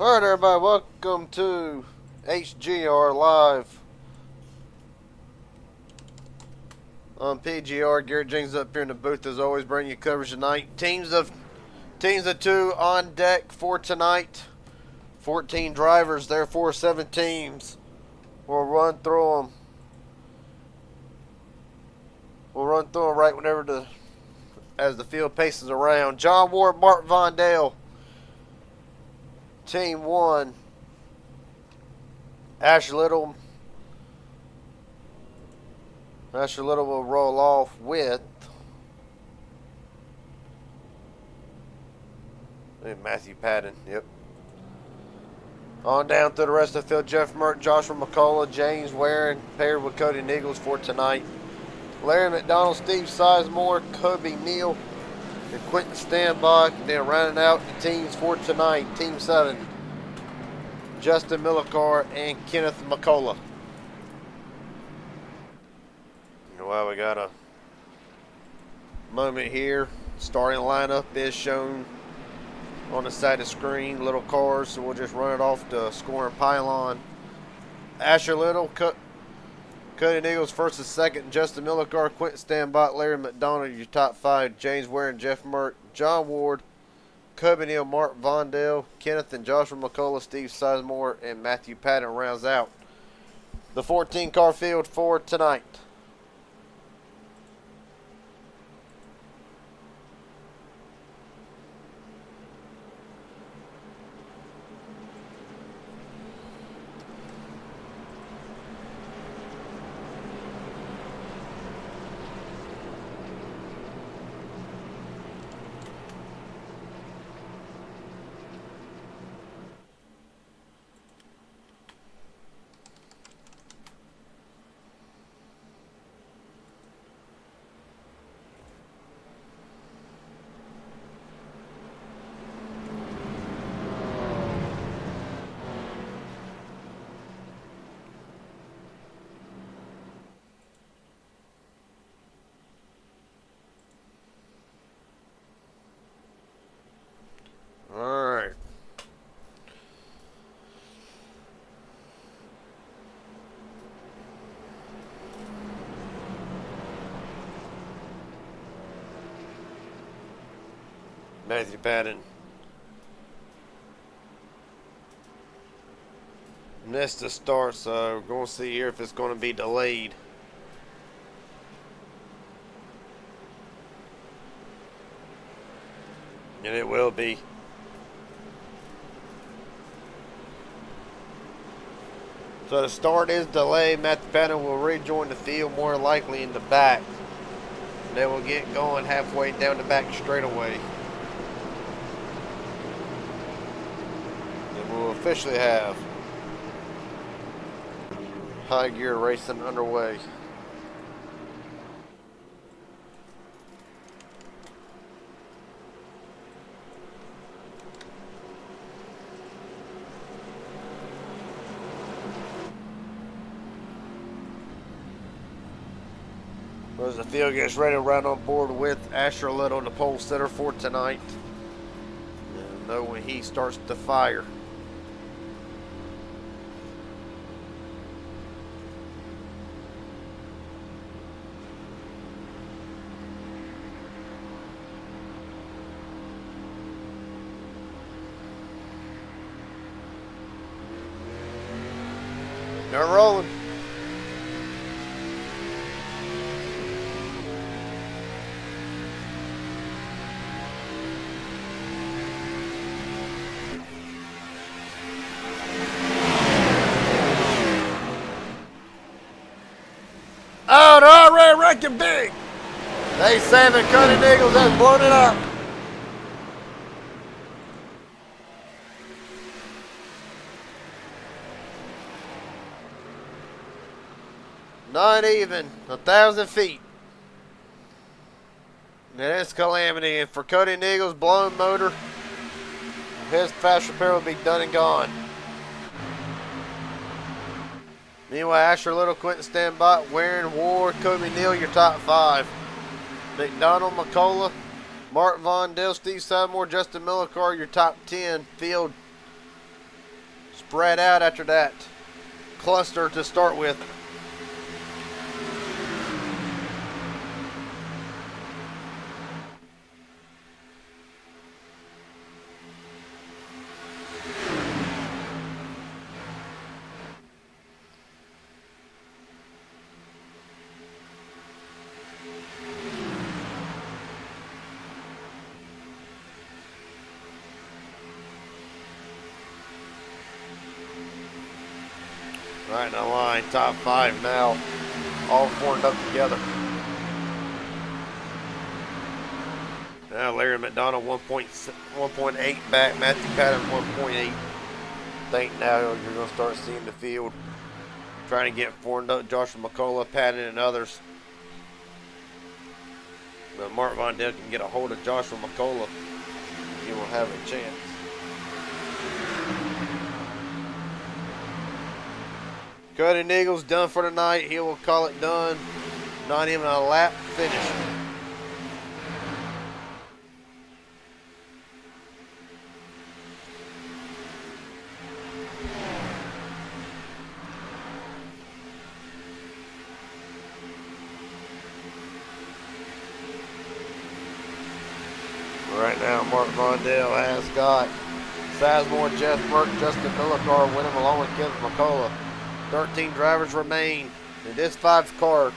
Alright everybody, welcome to HGR Live. I'm PGR, Garrett Jenkins up here in the booth as always, bringing you coverage tonight. Teams of two on deck for tonight. 14 drivers, therefore 7 teams. We'll run through them. Right whenever as the field paces around. John Ward, Mark Vondale, Team 1. Asher Little will roll off with Matthew Patton. Yep. On down through the rest of the field, Jeff Mert, Joshua McCullough, James Waring paired with Cody Nichols for tonight. Larry McDonald, Steve Sizemore, Kobe Neal, and Quentin Stanbach. Then rounding out the teams for tonight, Team 7, Justin Millicar and Kenneth McCullough. Well, we got a moment here. Starting lineup is shown on the side of the screen. Little cars, so we'll just run it off the scoring pylon. Asher Little, Cody Nichols first and second. Justin Millicar, Quentin Stanbach, Larry McDonald, your top 5. James Waring, Jeff Mert, John Ward, Kobe Neal, Mark Vondale, Kenneth and Joshua McCullough, Steve Sizemore, and Matthew Patton rounds out the 14-car field for tonight. Matthew Patton missed the start, so we're going to see here if it's going to be delayed. And it will be. So the start is delayed. Matthew Patton will rejoin the field, more likely in the back. And then we'll get going halfway down the back straightaway. We'll officially have high gear racing underway. As the field gets ready to run on board with Asher Little, the pole sitter for tonight. And know when he starts to fire. They're rolling. Oh, they're already wrecking big. They 7 Cody Nichols has blown it up. Not even 1,000 feet. And it's calamity. And for Cody Nichols, blown motor, his fast repair will be done and gone. Meanwhile, Asher Little, Quentin Stanbach, Waring, Ward, Kobe Neal, your top 5. McDonald, McCullough, Mark Vondale, Steve Sizemore, Justin Millicar, your top 10 field spread out after that cluster to start with. Right in the line, top 5 now, all formed up together. Now Larry McDonald 1.8 back, Matthew Patton 1.8. I think now you're going to start seeing the field trying to get formed up. Joshua McCullough, Patton, and others. But Mark Von Dell can get a hold of Joshua McCullough. He will have a chance. Cutting Eagles done for the night. He will call it done. Not even a lap finish. Right now, Mark Vondell has got Sizemore, Jeff Burke, Justin Millicar winning along with Kevin McCullough. 13 drivers remain in this 5-car.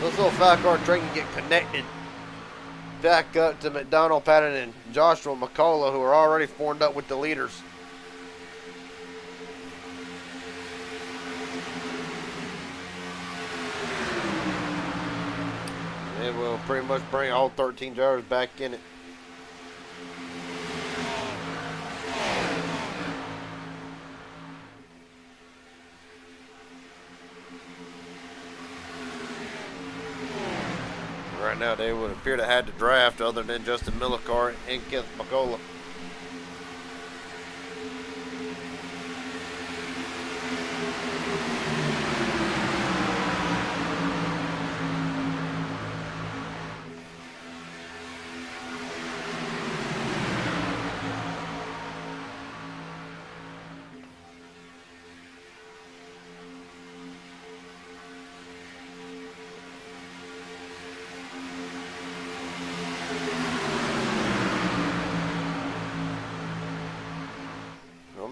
This little 5-car train can get connected back up to McDonald, Patton, and Joshua McCullough, who are already formed up with the leaders. It will pretty much bring all 13 drivers back in it. Right now, they would appear to have the draft other than Justin Millicar and Kenneth McCullough.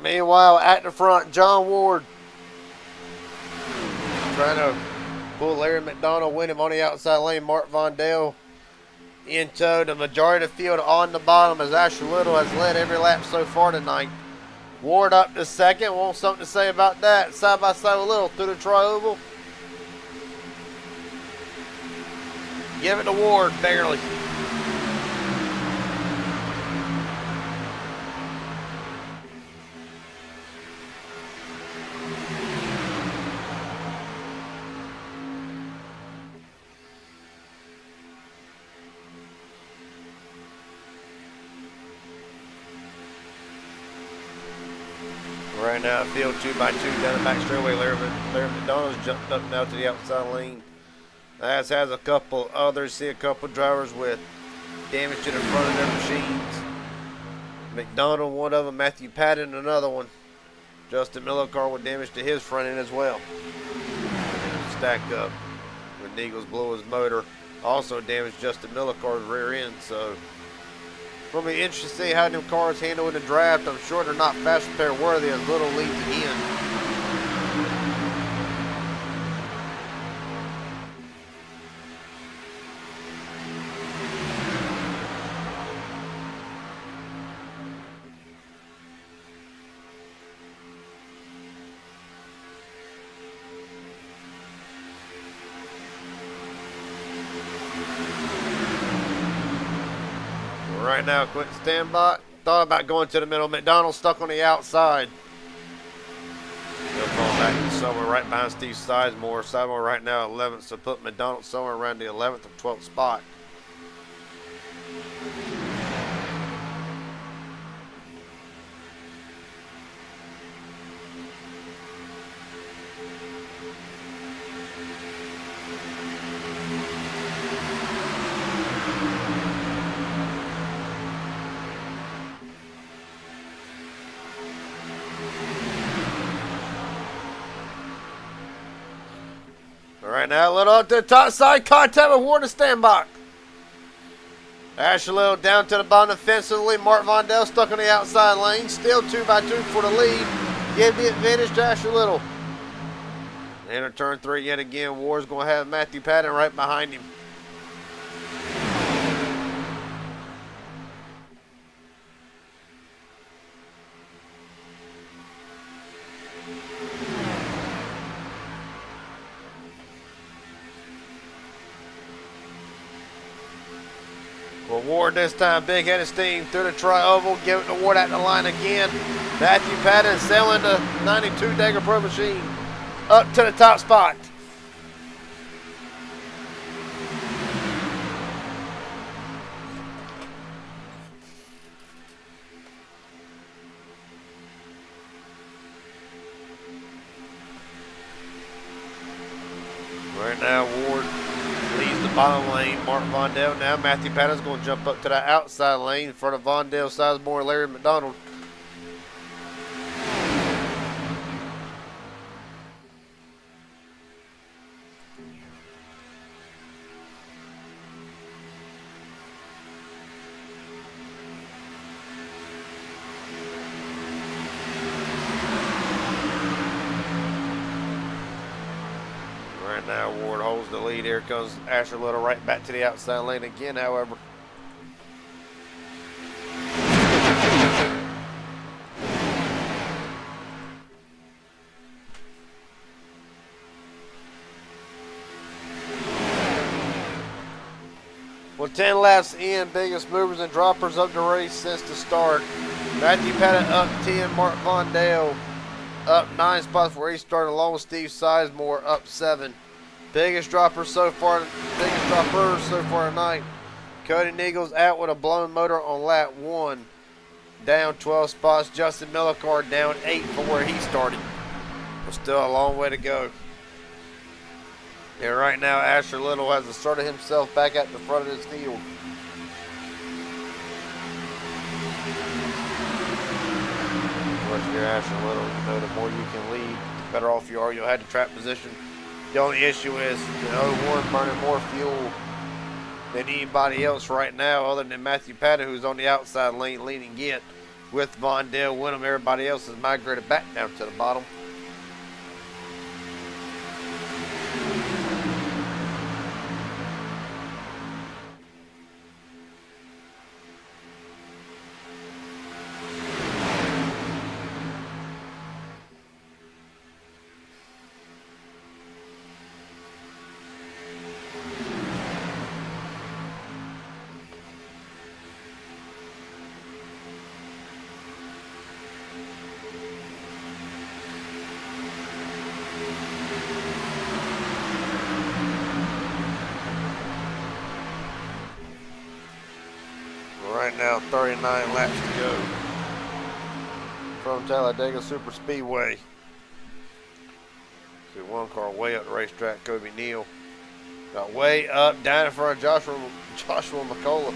Meanwhile, at the front, John Ward trying to pull Larry McDonald, win him on the outside lane. Mark Vondell in tow. The majority of the field on the bottom as Asher Little has led every lap so far tonight. Ward up to second. Want something to say about that? Side by side with Little through the tri-oval. Give it to Ward, barely. Right now, field 2 by 2 down the back straightaway. Larry McDonald's jumped up now to the outside lane. As has a couple others. See a couple drivers with damage to the front of their machines. McDonald, one of them. Matthew Patton, another one. Justin Millicar with damage to his front end as well. Stack up when Eagles blow his motor. Also damaged Justin Millicar's rear end. So it's going to be interesting to see how them cars handle in the draft. I'm sure they're not fast repair worthy as Little leads again. Right now, quick standby. Thought about going to the middle. McDonald stuck on the outside. He'll fall back somewhere right behind Steve Sizemore. Sizemore right now 11th, so put McDonald somewhere around the 11th or 12th spot. Right now, a little up to the top side. Contact with Ward to standby. Asher Little down to the bottom defensively. Mark Vondell stuck on the outside lane. Still 2x2 for the lead. Give the advantage to Asher Little. Enter turn 3 yet again. Ward's going to have Matthew Patton right behind him. Well, Ward this time, big head of steam through the tri-oval, give it to Ward at the line again. Matthew Patton sailing the 92 Dagger Pro Machine up to the top spot. Right now, Ward leads the bottom lane. Mark Vondell. Now Matthew Patton's going to jump up to the outside lane in front of Vondell, Sizemore, and Larry McDonald. Right now, Ward holds the lead. Here comes Asher Little right back to the outside lane again, however. Well, 10 laps in, biggest movers and droppers of the race since the start. Matthew Patton up 10, Mark Vondell up 9 spots where he started, along with Steve Sizemore up 7. Biggest droppers so far tonight. Cody Nichols out with a blown motor on lap 1. Down 12 spots. Justin Millicar down 8 from where he started. But still a long way to go. And right now, Asher Little has asserted himself back at the front of this field. If you're Asher Little, you know the more you can lead, the better off you are. You'll have the track position. The only issue is the 01 burning more fuel than anybody else right now, other than Matthew Patton, who's on the outside lane leading it with Vondell Winham. Everybody else has migrated back down to the bottom. Right now, 39 laps to go from Talladega Super Speedway. See one car way up the racetrack, Kobe Neal. Got way up, down in front of Joshua McCullough.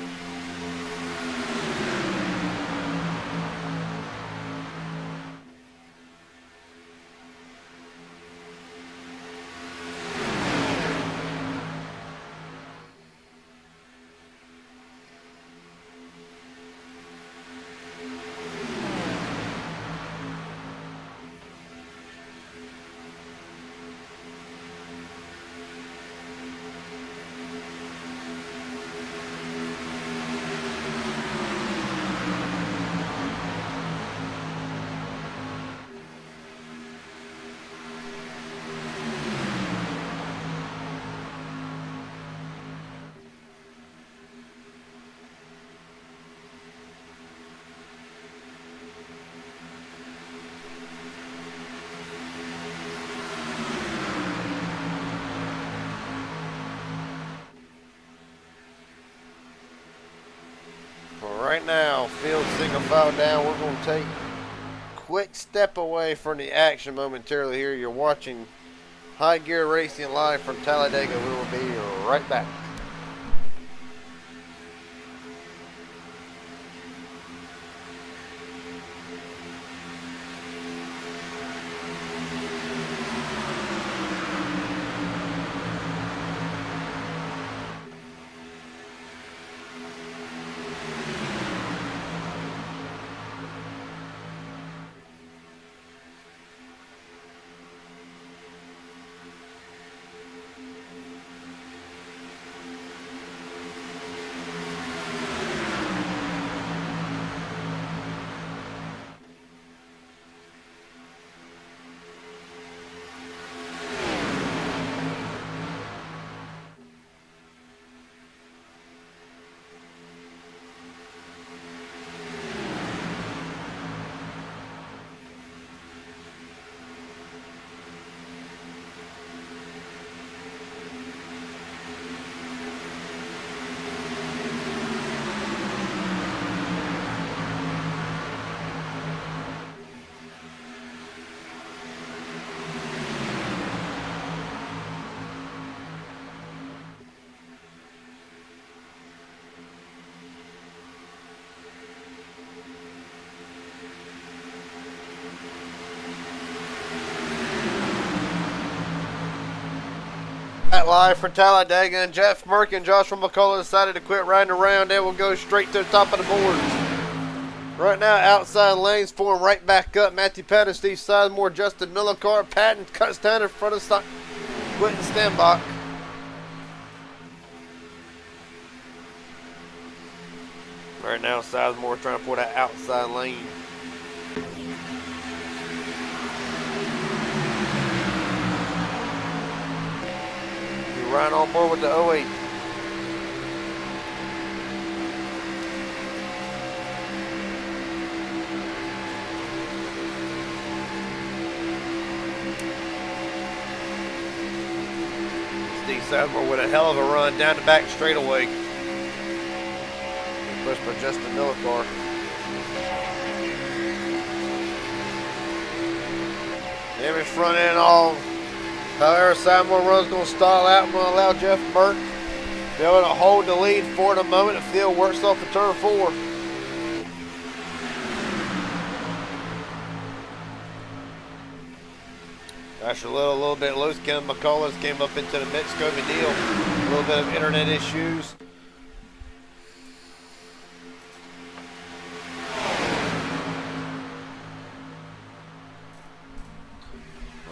Right now, field single file down. We're going to take a quick step away from the action momentarily here. You're watching High Gear Racing live from Talladega. We will be right back. Live for Talladega, and Jeff Merck and Joshua McCullough decided to quit riding around. They will go straight to the top of the boards. Right now, outside lanes form right back up. Matthew Patton, Steve Sizemore, Justin Millicar. Patton cuts down in front of Quentin Stenbach. Right now, Sizemore trying to pull that outside lane. He's right on board with the 08. Steve Sizemore with a hell of a run down the back straightaway. Pushed by Justin Millicar. Image front end all. However, Sizemore run's going to stall out and going to allow Jeff Burke to be able to hold the lead for the moment. The field works off of turn 4. Asher Little a little bit loose. Ken McCullough came up into the mix. Kobe Neal, a little bit of internet issues.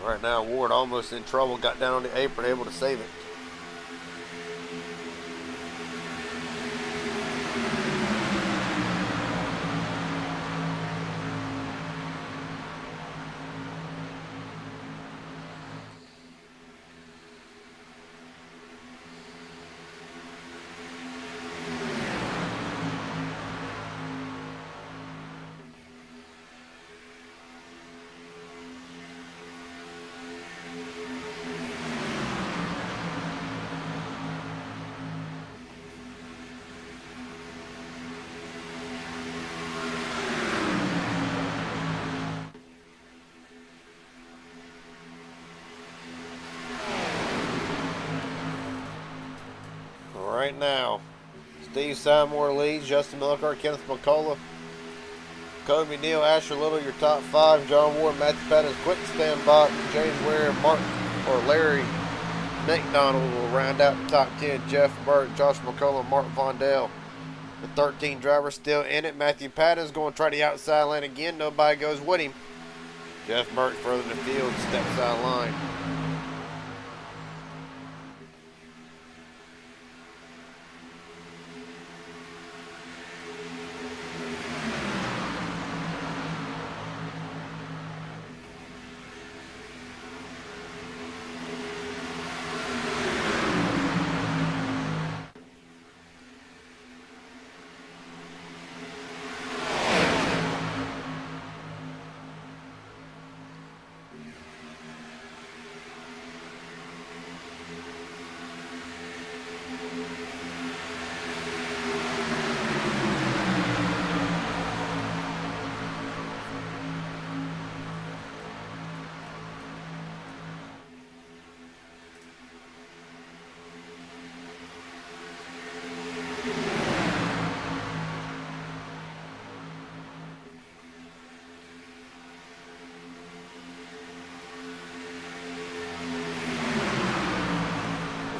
Right now, Ward almost in trouble. Got down on the apron, able to save it. Right now, Steve Sizemore leads. Justin Millicar, Kenneth McCullough, Kobe Neal, Asher Little, your top 5. John Ward, Matthew Patton, Quentin Stenbach, James Ware, Larry McDonald will round out the top 10. Jeff Burke, Josh McCullough, Mark Vondell. The 13 driver still in it. Matthew Patton's going to try the outside lane again. Nobody goes with him. Jeff Burke further in the field, steps out of line.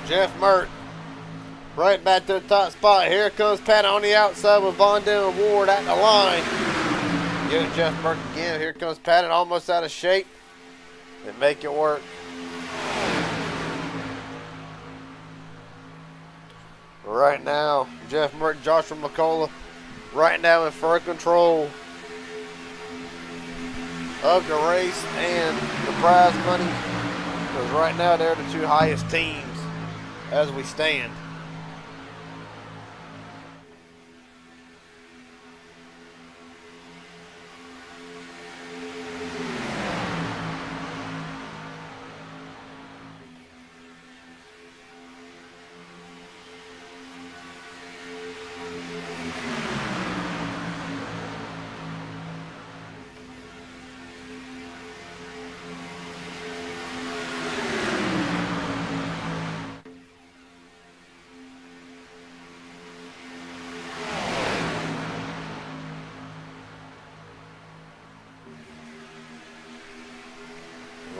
Jeff Mert right back to the top spot. Here comes Pat on the outside with Vondell and Ward at the line. Give it Jeff Mert again. Here comes Pat almost out of shape. And make it work. Right now, Jeff Mert, Joshua McCullough right now in first control of the race and the prize money. Because right now they're the 2 highest teams as we stand.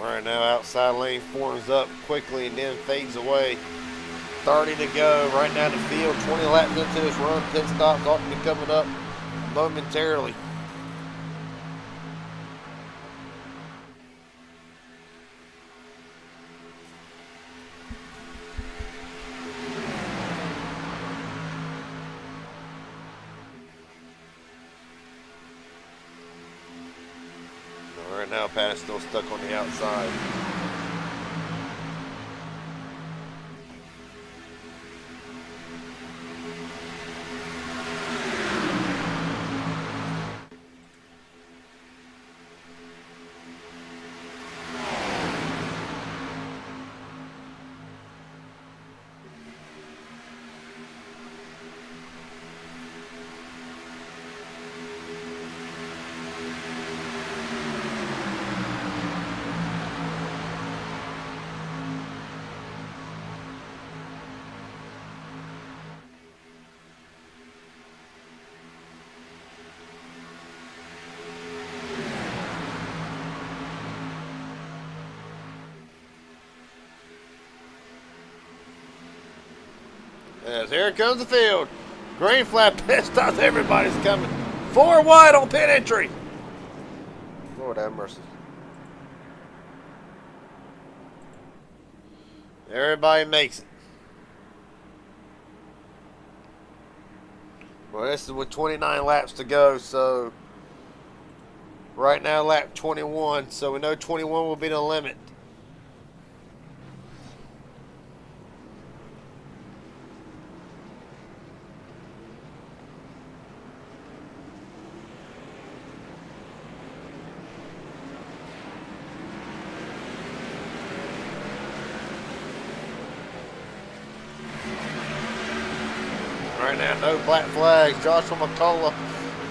Right now, outside lane forms up quickly and then fades away. 30 to go. Right now, the field, 20 laps into this run. Pit stops ought to be coming up momentarily. Right now, Pat is still stuck on the outside. As here comes the field. Green flag pit stops. Everybody's coming. 4 wide on pit entry. Lord have mercy. Everybody makes it. Well, this is with 29 laps to go, so right now lap 21, so we know 21 will be the limit. Right now, no black flags. Joshua McCullough,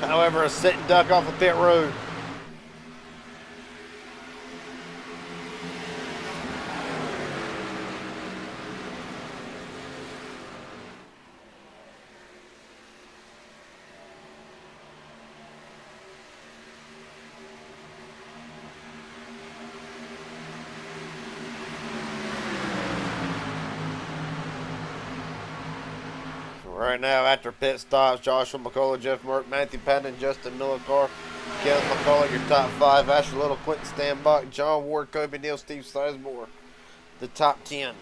however, a sitting duck off the pit road. Right now, after pit stops, Joshua McCullough, Jeff Merck, Matthew Patton, Justin Miller Carr, Kevin McCullough, your top 5. Asher Little, Quentin Stanbach, John Ward, Kobe Neal, Steve Sizemore, the top 10.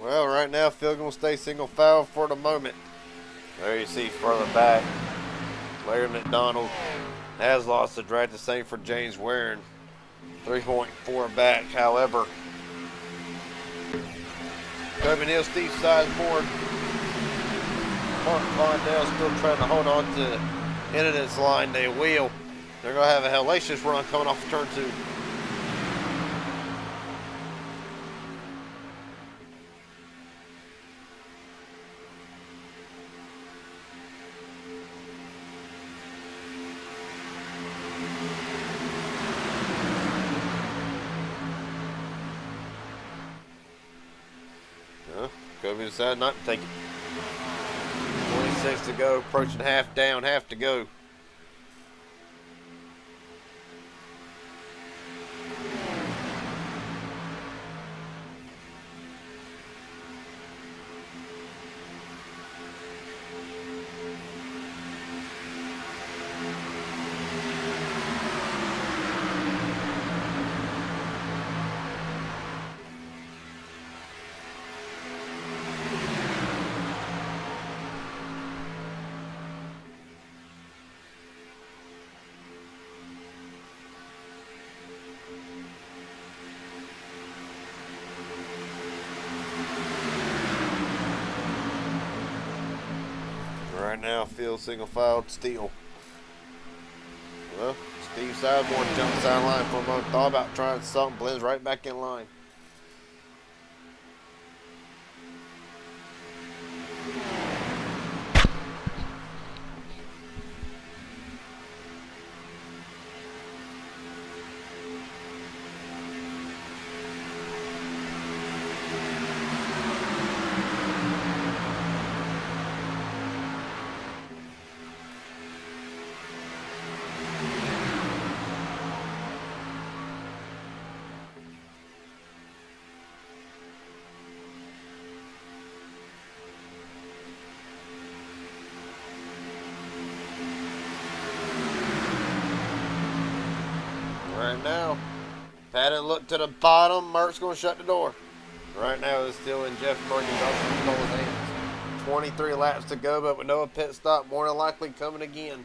Well, right now, field going to stay single foul for the moment. There you see further back, Larry McDonald has lost the drag. The same for James Warren, 3.4 back. However, Kobe Neal, Steve Sizemore, Mark Condell still trying to hold on to the end of this line. They will. They're going to have a hellacious run coming off of turn 2. Kobe decided not to take it. 26 to go, approaching half down, half to go. right now, field single filed steel. Well, Steve Sidemore jumps out of line for a moment, thought about trying something, blends right back in line. Right now, Patton look to the bottom. Merck's going to shut the door. Right now, it's still in Jeff Merck's hands. 23 laps to go, but with no pit stop, more than likely coming again.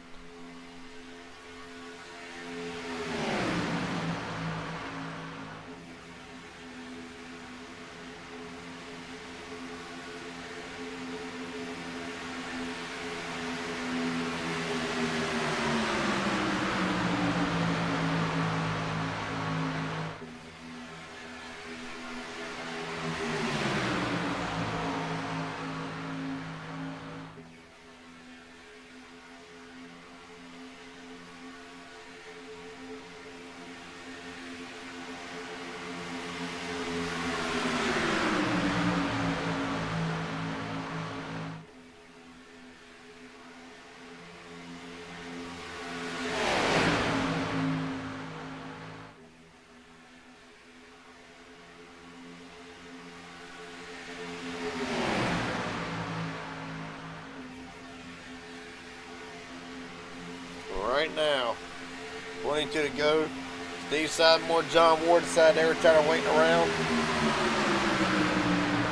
Right now, 22 to go. Steve Sidemore, John Ward decided they were trying to wait around.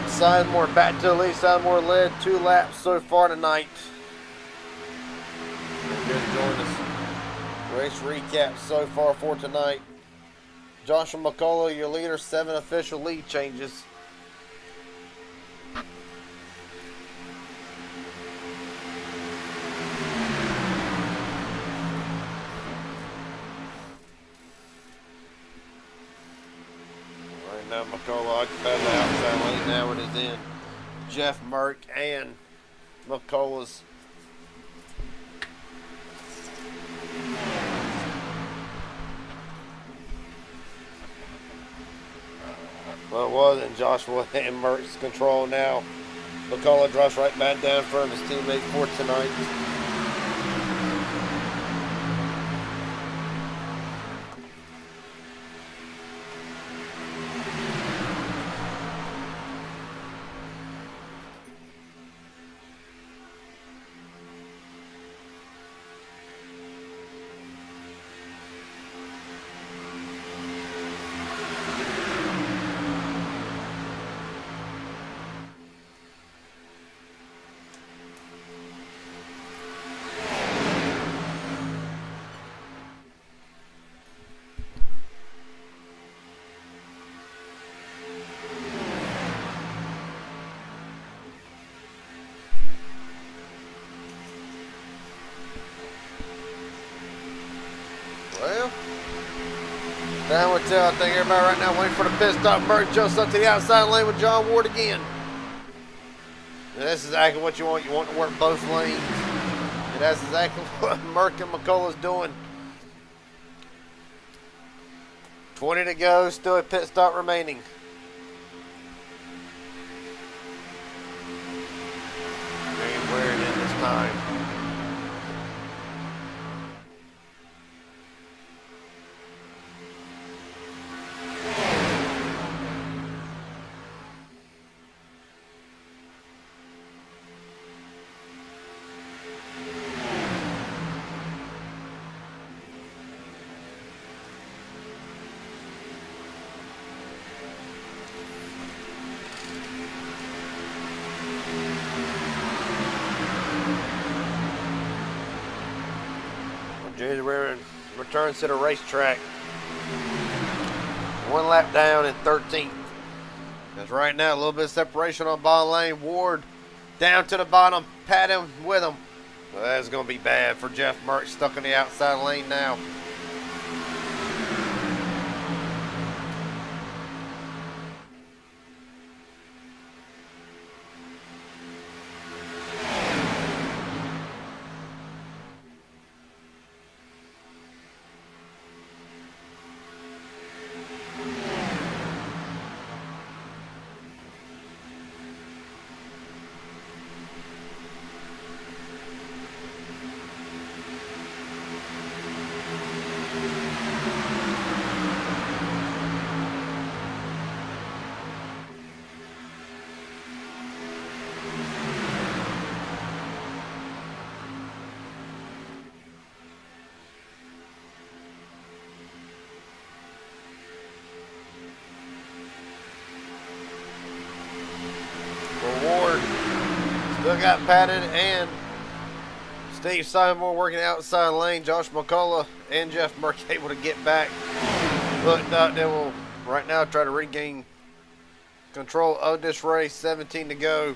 Sidemore back to the lead. Sidemore led 2 laps so far tonight. Good to join us. Race recap so far for tonight. Joshua McCullough, your leader, 7 official lead changes. Now McCullough occupied the outside lane. Now it is in Jeff Merck and McCullough's. Well, it was in Joshua and Merck's control now. McCullough drops right back down in front of his teammate for tonight. Well, time will tell. I think everybody right now waiting for the pit stop. Merck jumps up to the outside lane with John Ward again. And that's exactly what you want. You want to work both lanes. And that's exactly what Merck and McCullough's doing. 20 to go. Still a pit stop remaining. They ain't wearing in this time. January returns to the racetrack. 1 lap down in 13th. Because right now, a little bit of separation on bottom lane. Ward down to the bottom. Patton with him. Well, that's going to be bad for Jeff Merck, stuck in the outside lane now. Ward still got Patton and Steve Simon working outside lane. Josh McCullough and Jeff Merck able to get back. Look, they will right now try to regain control of this race. 17 to go.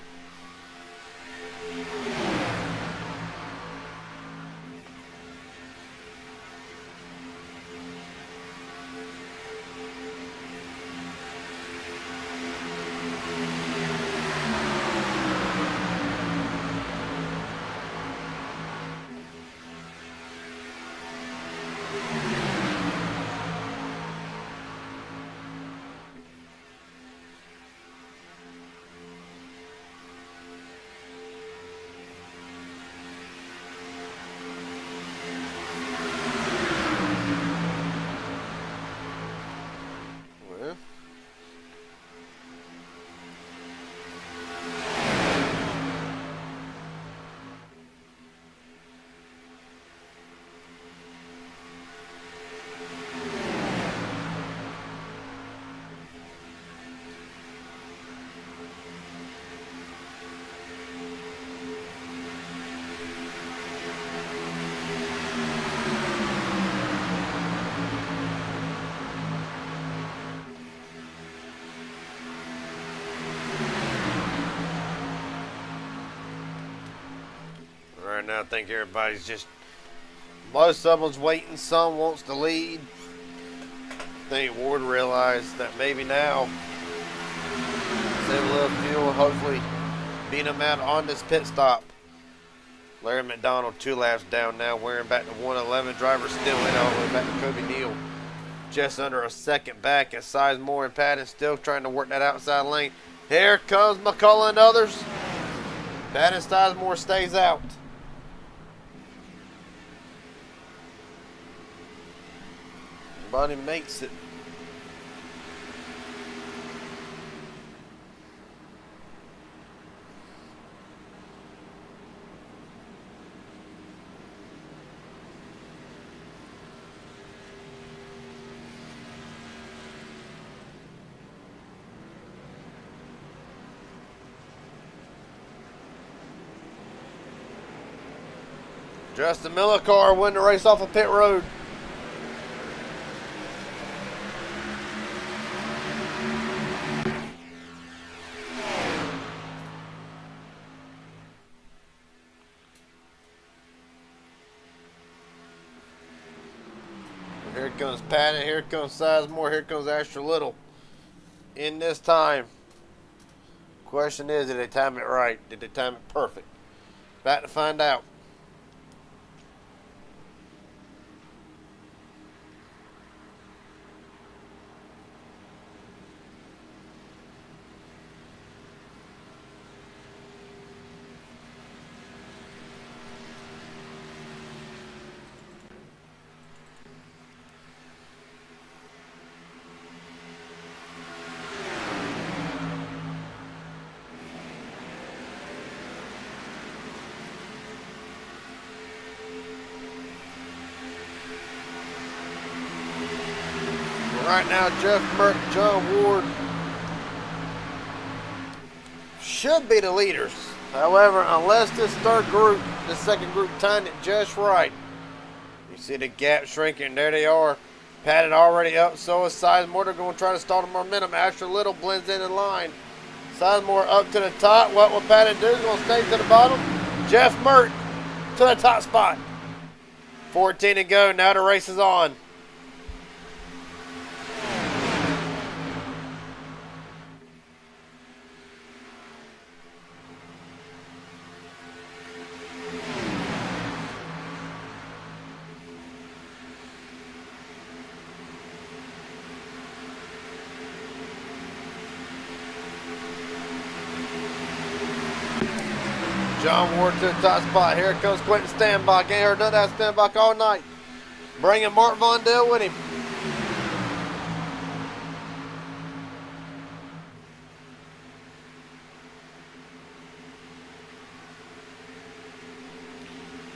Right now, I think everybody's just, most of them's waiting. Some wants to lead. I think Ward realized that maybe now, save a little fuel, hopefully beat him out on this pit stop. Larry McDonald 2 laps down now, wearing back to 111. Driver still in all the way back to Kobe Neal. Just under a second back as Sizemore and Patton still trying to work that outside lane. Here comes McCullough and others. Patton Sizemore stays out. Everybody makes it. Justin Miller car win the race off of pit road. Here comes Patton, here comes Sizemore, here comes Asher Little. In this time, question is, did they time it right? Did they time it perfect? About to find out. Right now, Jeff Merck, John Ward should be the leaders. However, unless this third group, the second group timed it just right. You see the gap shrinking. There they are. Patton already up. So is Sizemore. They're going to try to stall the momentum. Asher Little blends in line. Sizemore up to the top. What will Patton do? He's going to stay to the bottom. Jeff Merck to the top spot. 14 to go. Now the race is on. John Ward to the top spot. Here comes Quentin Stanbach. Ain't heard none of that Stanbach all night. Bringing Mark Vondell with him.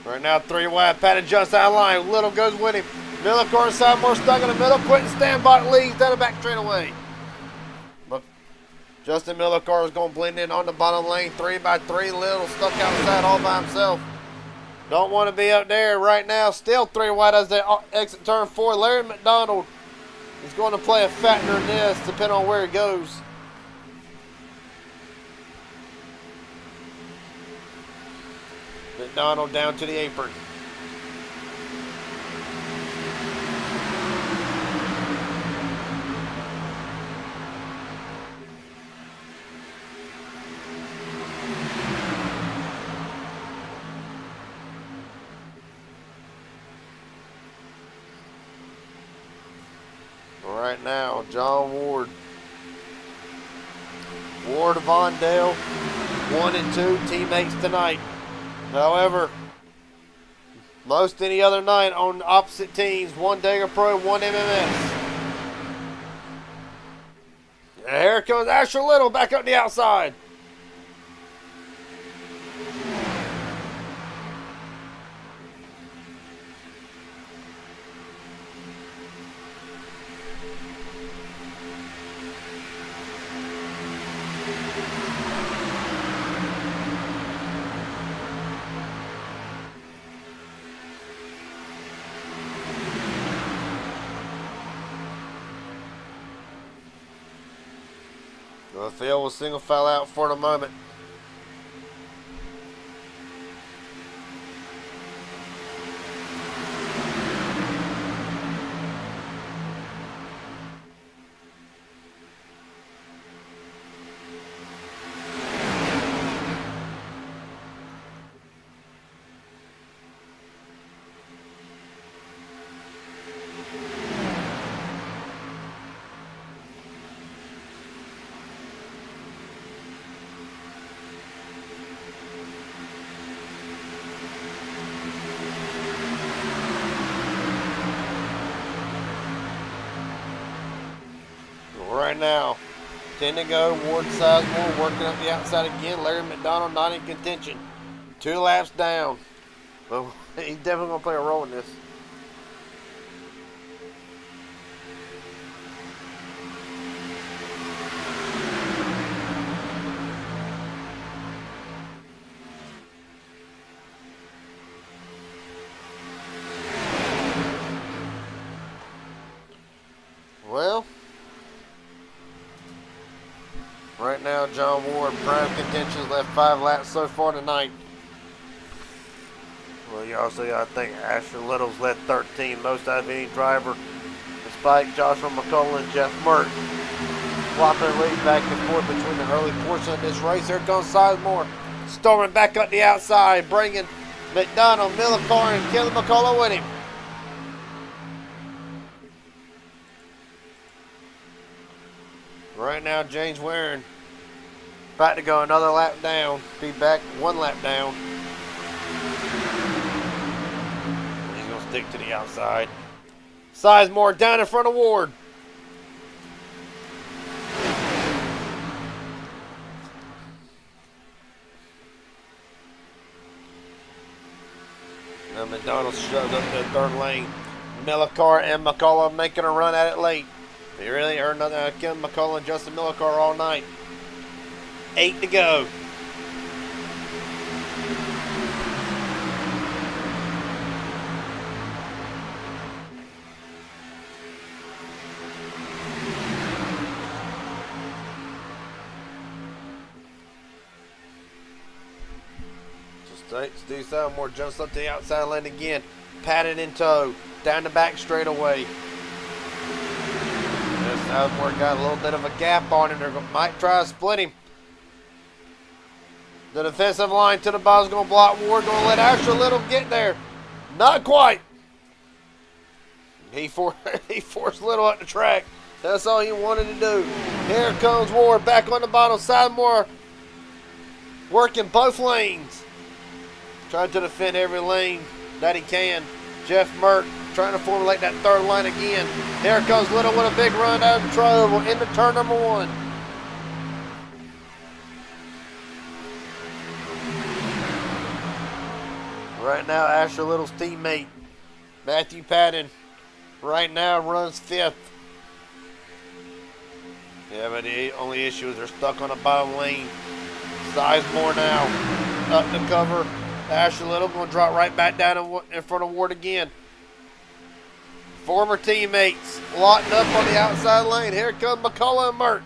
Right now, 3 wide. Patty jumps out of line. Little goes with him. Miller car side more stuck in the middle. Quentin Stanbach leads down the back straightaway. But Justin Miller car is going to blend in on the bottom lane. 3 by 3. Little stuck outside all by himself. Don't want to be up there right now. Still 3 wide as they exit turn 4. Larry McDonald is going to play a factor in this, depending on where he goes. McDonald down to the apron. Right now, John Ward. Ward Vondell, 1 and 2 teammates tonight. However, most any other night on opposite teams, 1 Dega Pro, 1 MMS. And here comes Asher Little back up the outside. The field will single file out for the moment. Right now, 10 to go. Ward Sizemore working up the outside again. Larry McDonald not in contention. 2 laps down. But he's definitely going to play a role in this. Well, right now, John Ward, prime contention, left 5 laps so far tonight. Well, you also got to think Asher Little's led 13, most out of any driver, despite Joshua McCullough and Jeff Mert. Swapping lead back and forth between the early portion of this race. Here comes Sizemore, storming back up the outside, bringing McDonald, Millicar, and Kelly McCullough with him. Right now, James Warren about to go another lap down. Be back 1 lap down. He's going to stick to the outside. Sizemore down in front of Ward. Now McDonald shoves up to the 3rd lane. Millicar and McCullough making a run at it late. They really earned nothing out of Kim McCullough and Justin Millicar all night. 8 to go. Just Steve Sizemore jumps up to the outside lane again. Patted in tow. Down the back straightaway. Sizemore got a little bit of a gap on him. They might try to split him. The defensive line to the bottom is going to block Ward. Going to let Asher Little get there. Not quite. He forced Little up the track. That's all he wanted to do. Here comes Ward back on the bottom. Sizemore working both lanes. Trying to defend every lane that he can. Jeff Merck trying to formulate that third line again. Here comes Little with a big run out of the Trove into turn number 1. Right now, Asher Little's teammate, Matthew Patton, right now runs 5th. Yeah, but the only issue is they're stuck on the bottom lane. Sizemore now up to cover. Asher Little going to drop right back down in front of Ward again. Former teammates locking up on the outside lane. Here come McCullough and Merck.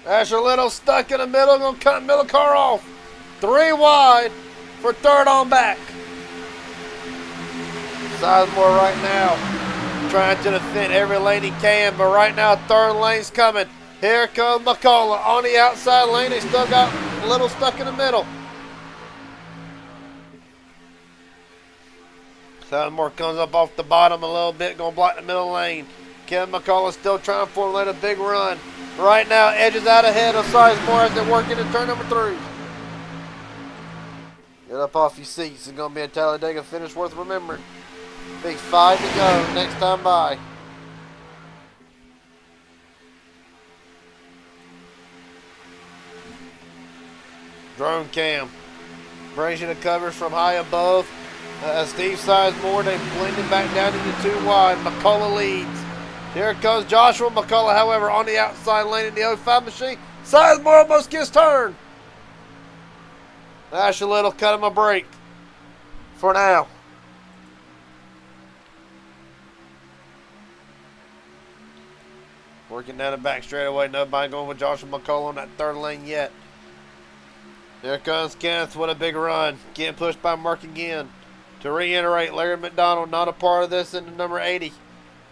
Asher Little stuck in the middle, going to cut the middle car off. 3 wide for third on back. Sizemore right now trying to defend every lane he can, but right now third lane's coming. Here comes McCullough on the outside lane. They still got Little stuck in the middle. Sizemore comes up off the bottom a little bit, going to block the middle lane. Kevin McCullough still trying to formulate a big run. Right now, edges out ahead of Sizemore as they work into turn number 3. Get up off your seats. It's going to be a Talladega finish worth remembering. Big 5 to go next time by. Drone cam brings you the covers from high above. Steve Sizemore, they blended back down into 2 wide. McCullough leads. Here comes Joshua McCullough, however, on the outside lane in the 05 machine. Sizemore almost gets turned. Asher Little cut him a break for now. Working down the back straightaway. Nobody going with Joshua McCullough on that third lane yet. There comes Kenneth with a big run. Getting pushed by Merck again. To reiterate, Larry McDonald not a part of this in the number 80.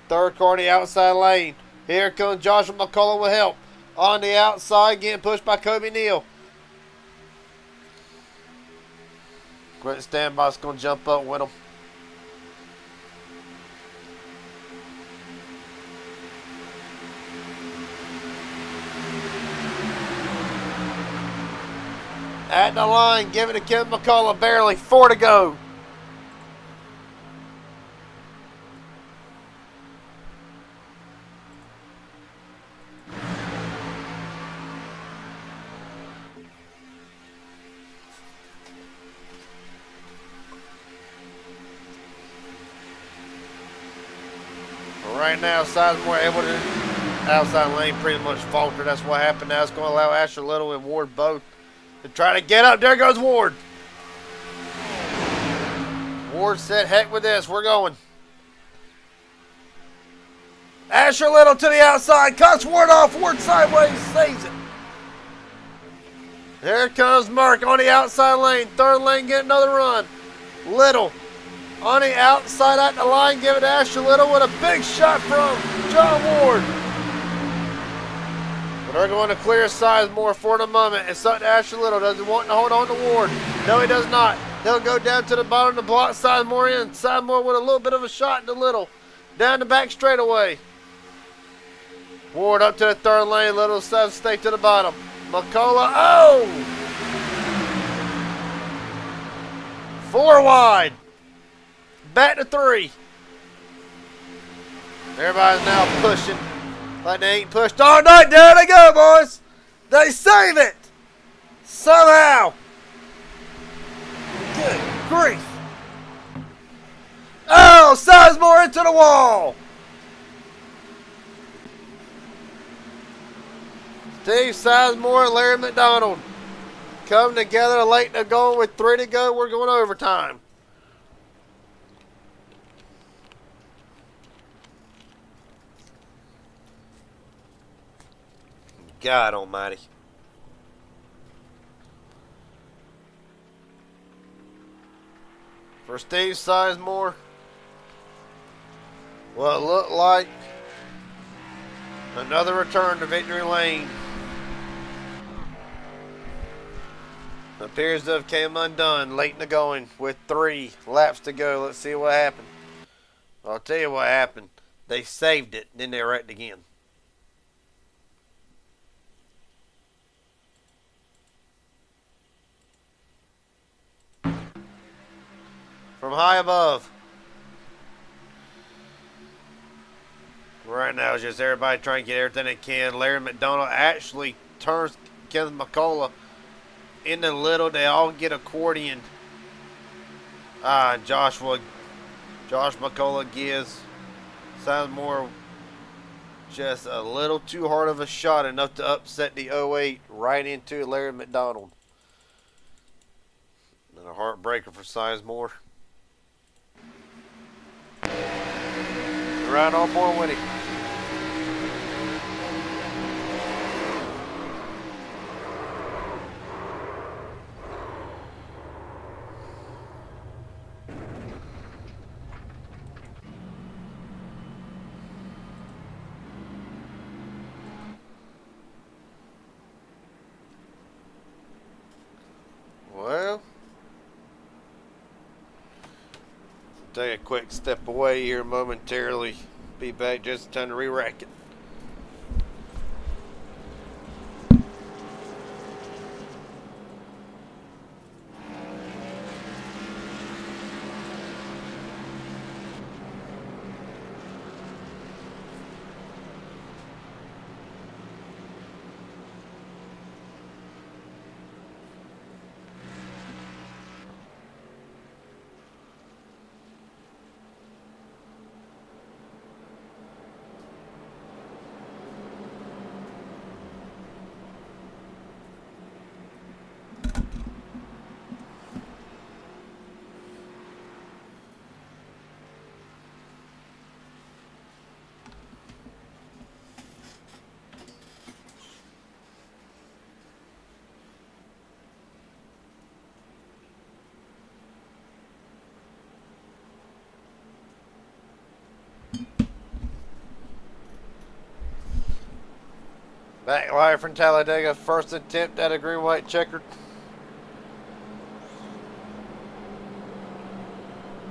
Third car on the outside lane. Here comes Joshua McCullough with help. On the outside, getting pushed by Kobe Neal. Quentin Standby's going to jump up with him. At the line, giving it to Kevin McCullough, barely 4 to go. Right now, Sizemore able to outside lane pretty much falter. That's what happened. Now it's going to allow Asher Little and Ward both to try to get up. There goes Ward. Ward said, heck with this. We're going. Asher Little to the outside. Cuts Ward off. Ward sideways. Saves it. Here comes Merck on the outside lane. Third lane, get another run. Little on the outside at the line, give it to Asher Little with a big shot from John Ward. But they're going to clear Sizemore for the moment. It's up to Asher Little. Does he want to hold on to Ward? No, he does not. He'll go down to the bottom to block Sizemore in. Sizemore with a little bit of a shot to Little. Down the back straightaway. Ward up to the third lane. Little says stay to the bottom. McCullough, oh! 4 wide. Back to 3. Everybody's now pushing like they ain't pushed all night. There they go, boys. They save it. Somehow. Good grief. Oh, Sizemore into the wall. Steve Sizemore and Larry McDonald come together late to go with 3 to go. We're going overtime. God almighty. For Steve Sizemore, well, it looked like another return to victory lane. Appears to have came undone late in the going with 3 laps to go. Let's see what happened. I'll tell you what happened. They saved it, then they wrecked again. From high above. Right now it's just everybody trying to get everything they can. Larry McDonald actually turns Kenneth McCullough in the little. They all get accordion. Josh McCullough gives Sizemore just a little too hard of a shot, enough to upset the 08 right into Larry McDonald. And a heartbreaker for Sizemore. Right on board with him. Well, take a quick step away here momentarily. Be back just in time to re-rack it. Back live from Talladega, first attempt at a green-white checkered.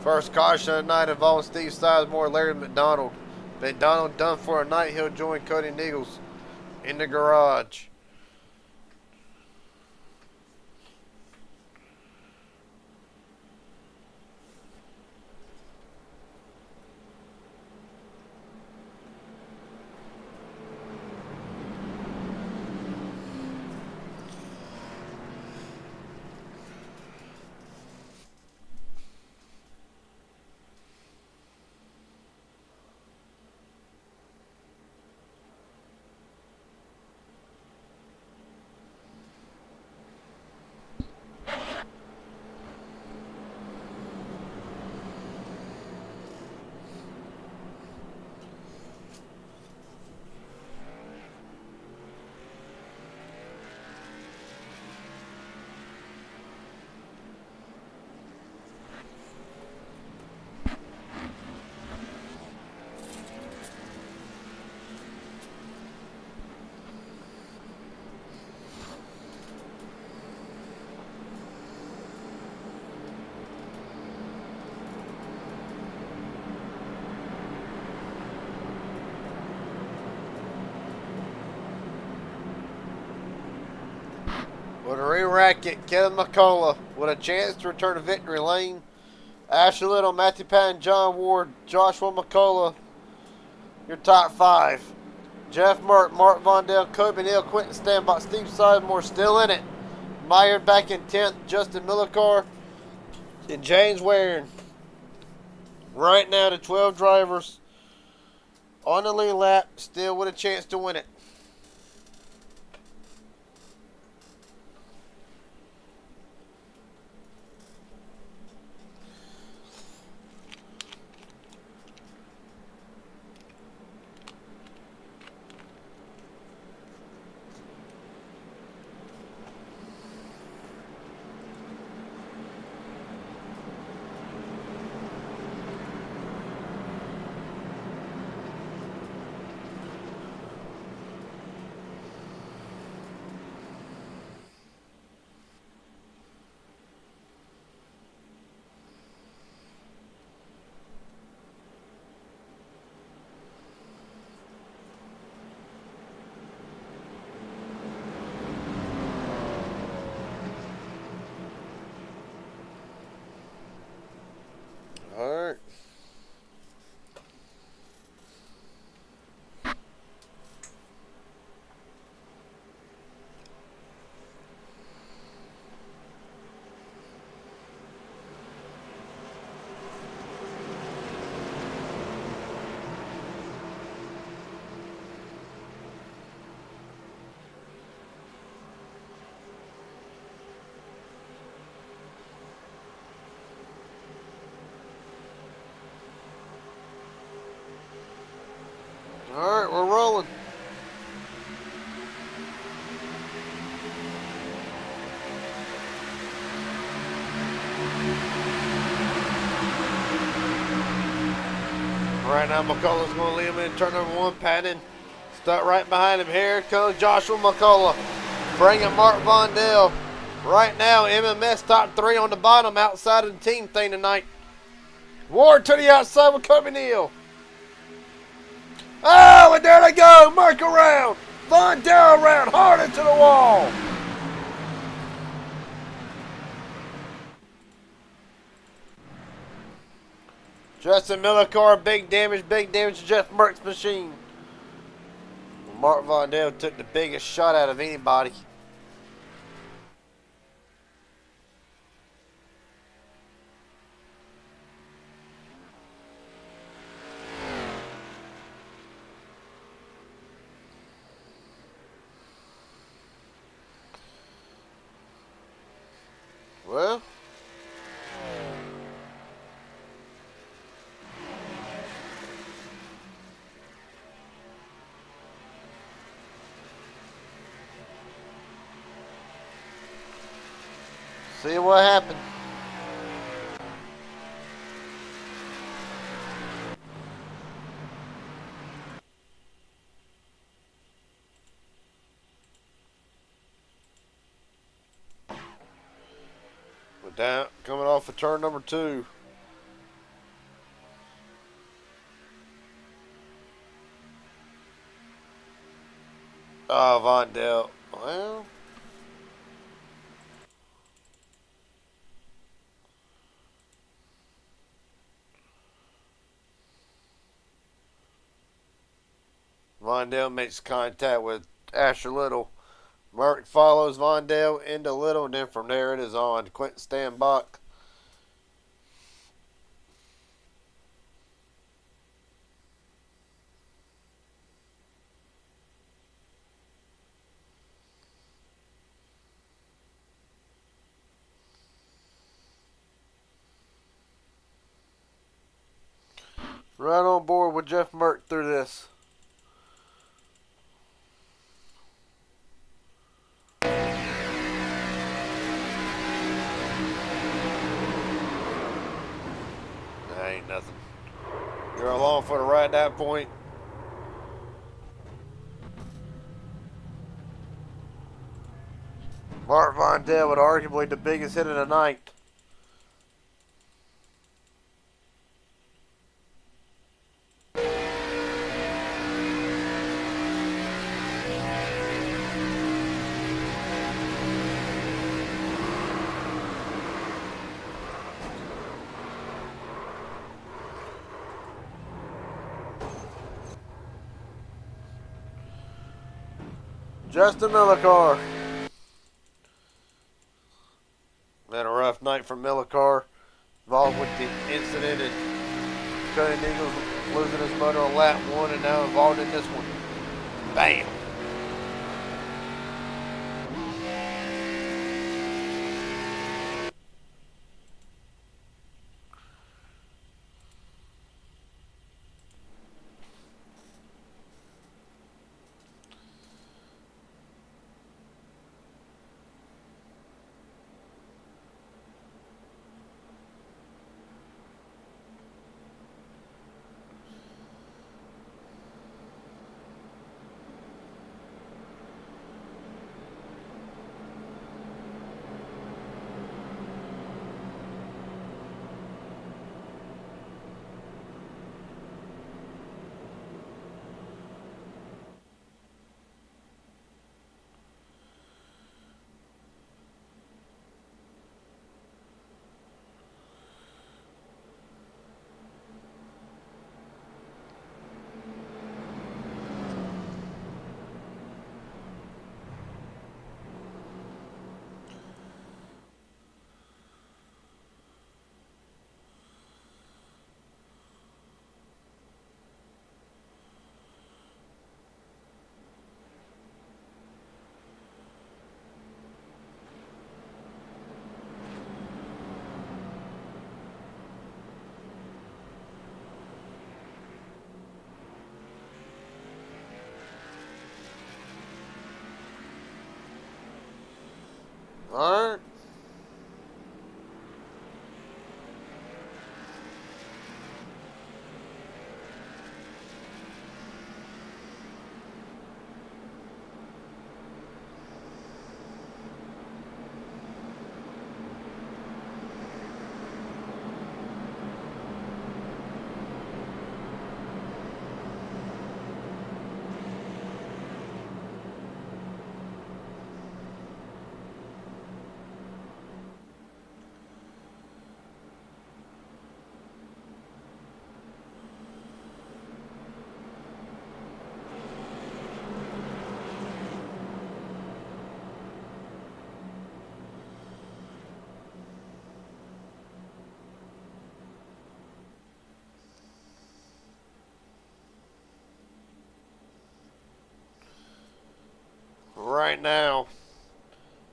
First caution of the night involves Steve Sizemore, Larry McDonald. McDonald done for a night. He'll join Cody Nichols in the garage. With a re-rack it, Kevin McCullough with a chance to return to victory lane. Ashley Little, Matthew Patton, John Ward, Joshua McCullough, your top 5. Jeff Merck, Mark Vondell, Kobe Neal, Quentin Stanbach, Steve Sizemore still in it. Meyer back in 10th, Justin Millicar, and James Waring. Right now, the 12 drivers on the lead lap, still with a chance to win it. Alright, now McCullough's going to lead him in turn number 1. Patton stuck right behind him. Here comes Joshua McCullough, bringing Mark Vondell. Right now, MMS top 3 on the bottom outside of the team thing tonight. Ward to the outside with Kobe Neal. Oh, and there they go. Mark around. Vondell around. Hard into the wall. Justin Millicar, big damage to Jeff Merck's machine. Mark Vondell took the biggest shot out of anybody. Well, see what happened. We're down, coming off of turn number 2. Oh, Vondell. Well, Vondell makes contact with Asher Little. Merck follows Vondell into Little, and then from there it is on Quentin Stanbach. Right on board with Jeff Merck through this. That ain't nothing. You're along for the ride at that point. Mark Vondell with arguably the biggest hit of the night. Justin Millicar. Had a rough night for Millicar. Involved with the incident and Cutting Eagles losing his motor on lap 1 and now involved in this one. Bam! Alright. right now.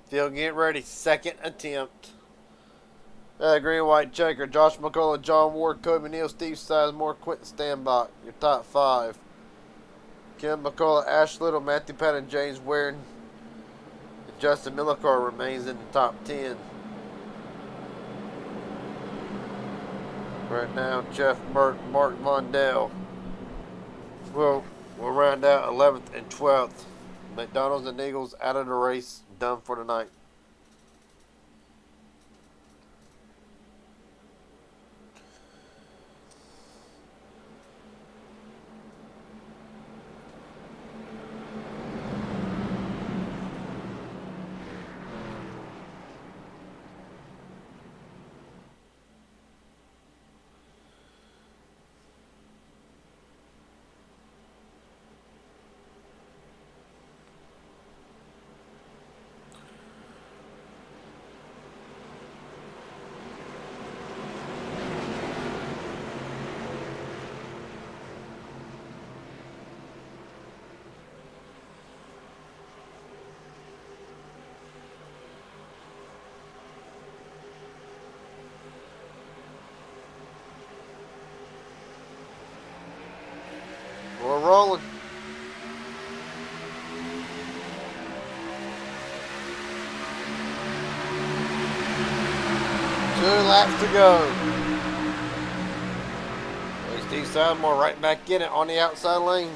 Field get ready. Second attempt. Green, white, checker. Josh McCullough, John Ward, Kobe Neal, Steve Sizemore, Quentin Stanbach. Your top 5. Kim McCullough, Ash Little, Matthew Patton, James Ware, and Justin Millicar remains in the top 10. Right now, Jeff Mark Mondell. We'll round out 11th and 12th. McDonald's and Eagles out of the race, done for the night. We're rolling. Two laps to go. Steve Sizemore right back in it on the outside lane.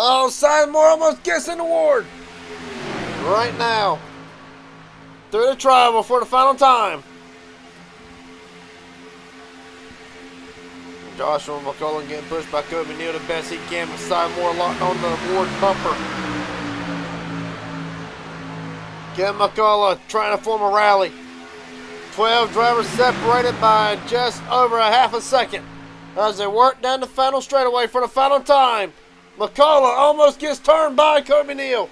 Oh, Sizemore almost gets an award. Right now. Through the tribal for the final time. Joshua McCullough getting pushed by Kobe Neal the best he can, with Sizemore locked on the award bumper. Kevin McCullough trying to form a rally. 12 drivers separated by just over a half a second as they work down the final straightaway for the final time. McCullough almost gets turned by Kobe Neal.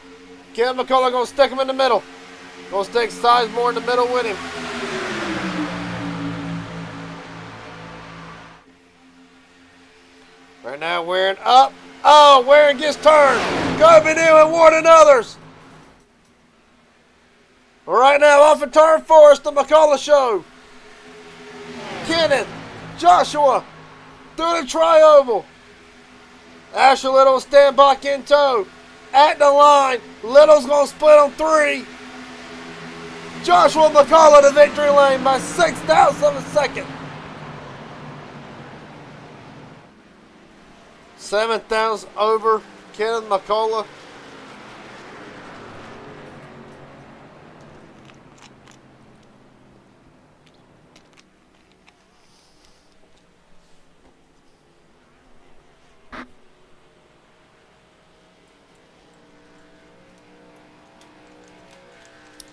Kevin McCullough going to stick him in the middle. Going to stick Sizemore in the middle with him. Right now, Warren up. Oh, Warren gets turned. Kobe Neal and Ward and others. Right now, off of turn 4, it's the McCullough show. Kenneth, Joshua, through the tri-oval. Asher Little will stand back in tow. At the line, Little's going to split on 3. Joshua McCullough to victory lane by 6,000 of a second. 7,000 over Kenneth McCullough.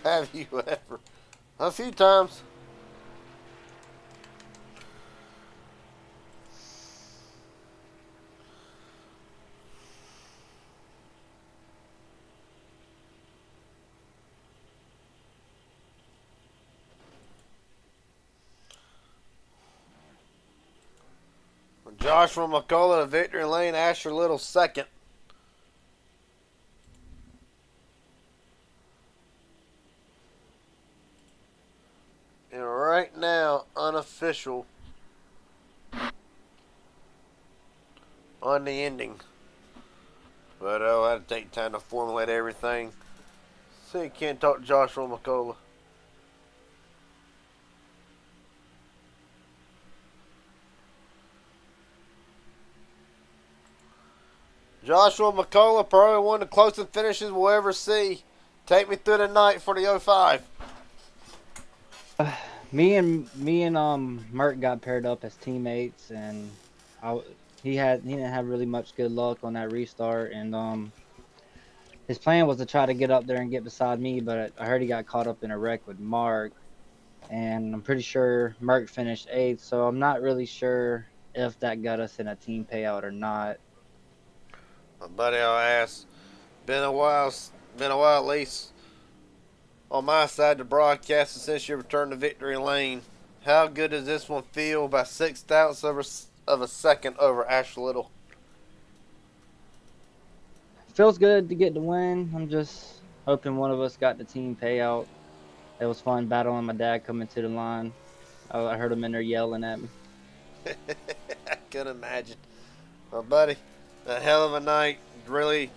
Have you ever? A few times. Joshua McCullough to victory lane, Asher Little second. And right now, unofficial on the ending. But I had to take time to formulate everything. So you can't talk to Joshua McCullough. Joshua McCullough, probably one of the closest finishes we'll ever see. Take me through the night for the 05. Me and Mert got paired up as teammates, and he didn't have really much good luck on that restart, and his plan was to try to get up there and get beside me, but I heard he got caught up in a wreck with Mark, and I'm pretty sure Mark finished eighth. So I'm not really sure if that got us in a team payout or not. My buddy, I'll ask. Been a while. Been a while at least on my side to broadcast since you returned to victory lane. How good does this one feel by 6 thousandths of a second over Ash Little? Feels good to get the win. I'm just hoping one of us got the team payout. It was fun battling my dad coming to the line. I heard him in there yelling at me. I can imagine. My buddy, a hell of a night. Really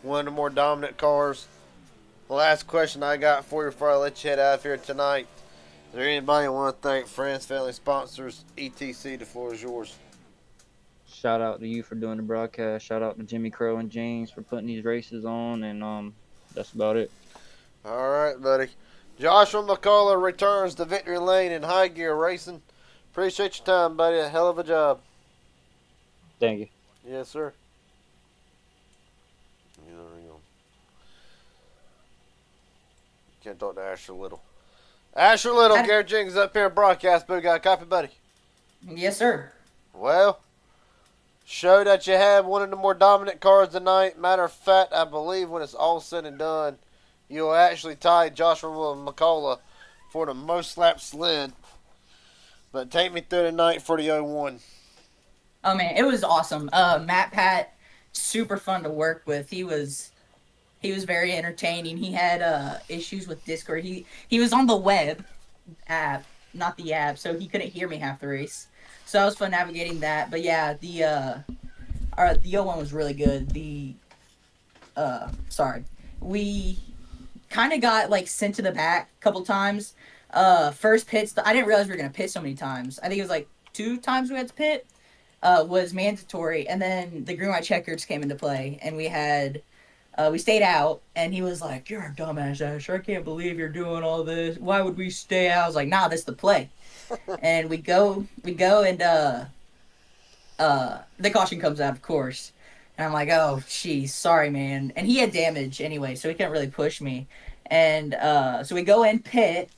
one of the more dominant cars. The last question I got for you before I let you head out of here tonight. Is there anybody you want to thank? Friends, family, sponsors, etc. The floor is yours. Shout out to you for doing the broadcast. Shout out to Jimmy Crow and James for putting these races on, and that's about it. All right, buddy. Joshua McCullough returns to victory lane in high gear racing. Appreciate your time, buddy. A hell of a job. Thank you. Yes, sir. You know, you can't talk to Asher Little. Asher Little, Garrett Jenkins up here in broadcast booth. Got a copy, buddy? Yes, sir. Well, show that you have one of the more dominant cars tonight. Matter of fact, I believe when it's all said and done, you'll actually tie Joshua McCullough for the most laps slid. But take me through the night for the 01. Oh man, it was awesome. Matt Pat, super fun to work with. He was very entertaining. He had issues with Discord. He was on the web app, not the app, so he couldn't hear me half the race. So that was fun navigating that. But yeah, the 01 was really good. We kind of got like sent to the back a couple times. First pits, I didn't realize we were gonna pit so many times. I think it was like 2 times we had to pit. Was mandatory, and then the green white checkers came into play, and we stayed out, and he was like, "You're a dumbass, Asher. I can't believe you're doing all this. Why would we stay out?" I was like, "Nah, this is the play." And we go, and the caution comes out, of course, and I'm like, "Oh, geez, sorry, man." And he had damage anyway, so he couldn't really push me. And so we go in pit,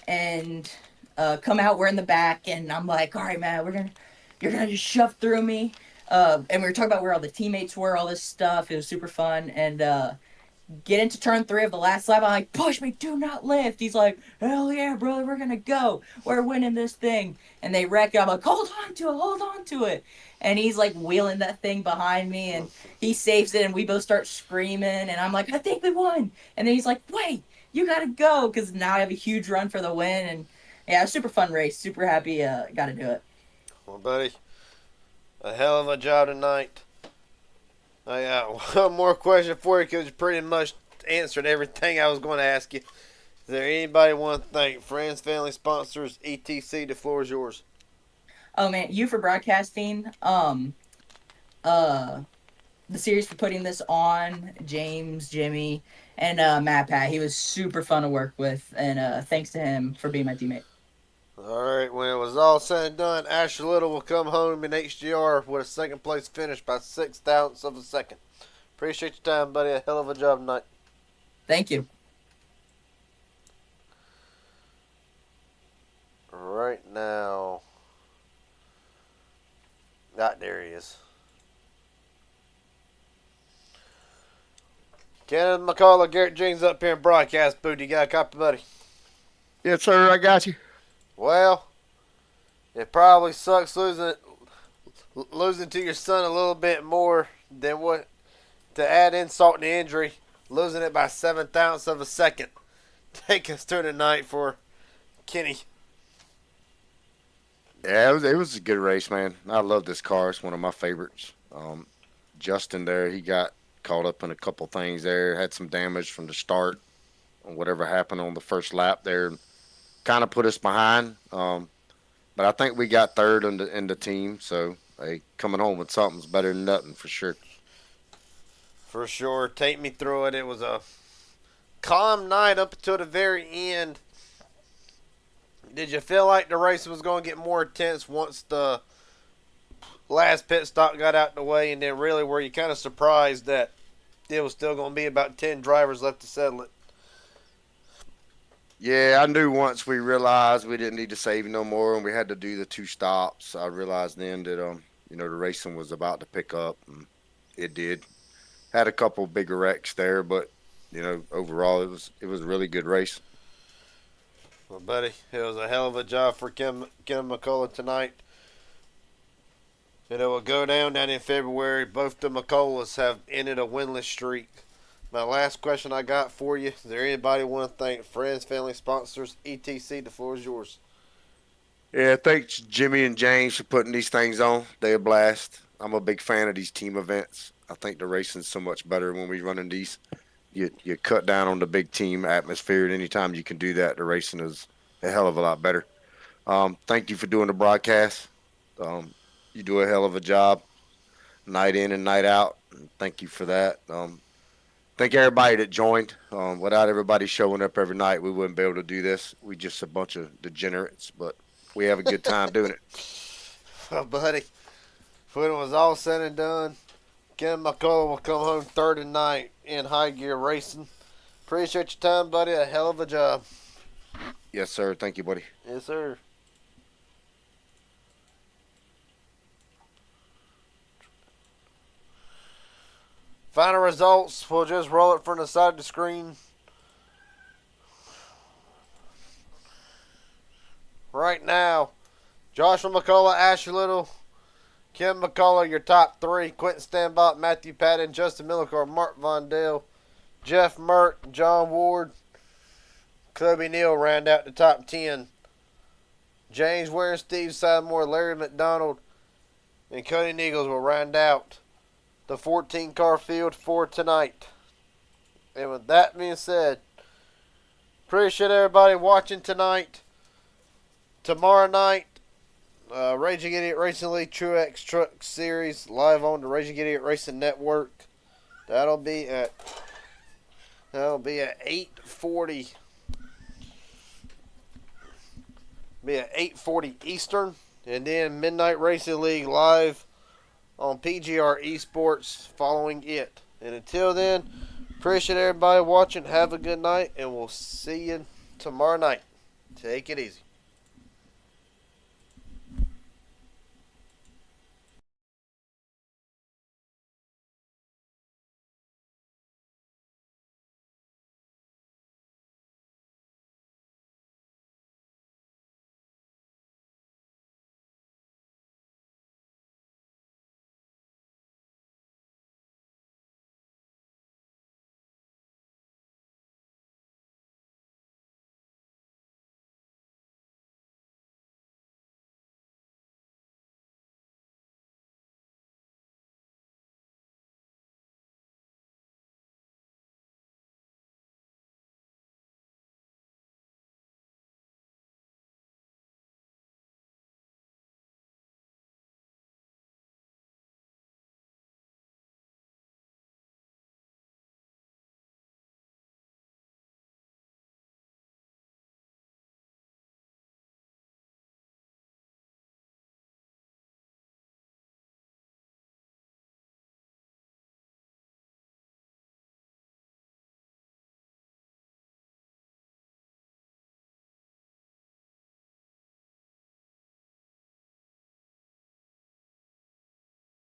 and come out. We're in the back, and I'm like, "All right, man, you're gonna just shove through me." And we were talking about where all the teammates were, all this stuff. It was super fun. And get into turn 3 of the last lap. I'm like, "Push me, do not lift." He's like, "Hell yeah, brother, we're gonna go. We're winning this thing." And they wreck it. I'm like, hold on to it. And he's like wheeling that thing behind me, and he saves it, and we both start screaming. And I'm like, "I think we won." And then he's like, "Wait, you gotta go," because now I have a huge run for the win. And yeah, it was a super fun race. Super happy got to do it. Well, buddy, a hell of a job tonight. I got one more question for you because you pretty much answered everything I was going to ask you. Is there anybody want to thank? Friends, family, sponsors, etc. The floor is yours. Oh man, you for broadcasting. The series for putting this on. James, Jimmy, and Matt Pat. He was super fun to work with, and thanks to him for being my teammate. All right, when it was all said and done, Asher Little will come home in HGR with a second place finish by 6 thousandths of a second. Appreciate your time, buddy. A hell of a job tonight. Thank you. Right now. There he is. Kenneth McCullough, Garrett Jenkins up here in broadcast booth. You got a copy, buddy? Yes, sir. I got you. Well, it probably sucks losing to your son a little bit more than what, to add insult to injury, losing it by 7 thousandths of a second. Take us through the night for Kenny. Yeah, it was a good race, man. I love this car. It's one of my favorites. Justin there, he got caught up in a couple things there, had some damage from the start on whatever happened on the first lap there. Kind of put us behind, but I think we got third in the team. So hey, coming home with something's better than nothing for sure. For sure, take me through it. It was a calm night up until the very end. Did you feel like the race was going to get more intense once the last pit stop got out the way, and then really were you kind of surprised that it was still going to be about 10 drivers left to settle it. Yeah, I knew once we realized we didn't need to save no more and we had to do the 2 stops. I realized then that the racing was about to pick up, and it did. Had a couple bigger wrecks there, but overall it was a really good race. Well, buddy, it was a hell of a job for Kim McCullough tonight. And it will go down in February. Both the McCulloughs have ended a winless streak. My last question I got for you: is there anybody want to thank friends, family, sponsors, etc.? The floor is yours. Yeah, thanks Jimmy and James for putting these things on. They a blast. I'm a big fan of these team events. I think the racing's so much better when we running these. You cut down on the big team atmosphere, and anytime you can do that, the racing is a hell of a lot better. Thank you for doing the broadcast. You do a hell of a job, night in and night out. Thank you for that. Thank everybody that joined. Without everybody showing up every night, we wouldn't be able to do this. We just a bunch of degenerates, but we have a good time doing it. Well, buddy, when it was all said and done, Ken McCullough will come home third tonight in high gear racing. Appreciate your time, buddy. A hell of a job. Yes, sir. Thank you, buddy. Yes, sir. Final results, we'll just roll it from the side of the screen. Right now, Joshua McCullough, Asher Little, Kim McCullough, your top 3. Quentin Stanbot, Matthew Patton, Justin Millicar, Mark Vondale, Jeff Mert, John Ward, Kobe Neal round out the top 10. James Ware, Steve Sidemore, Larry McDonald, and Cody Nichols will round out the 14-car field for tonight. And with that being said, appreciate everybody watching tonight. Tomorrow night, Raging Idiot Racing League Truex Truck Series live on the Raging Idiot Racing Network. That'll be at 8:40. Be at 8:40 Eastern, and then Midnight Racing League live on PGR Esports following it. And until then, appreciate everybody watching. Have a good night, and we'll see you tomorrow night. Take it easy.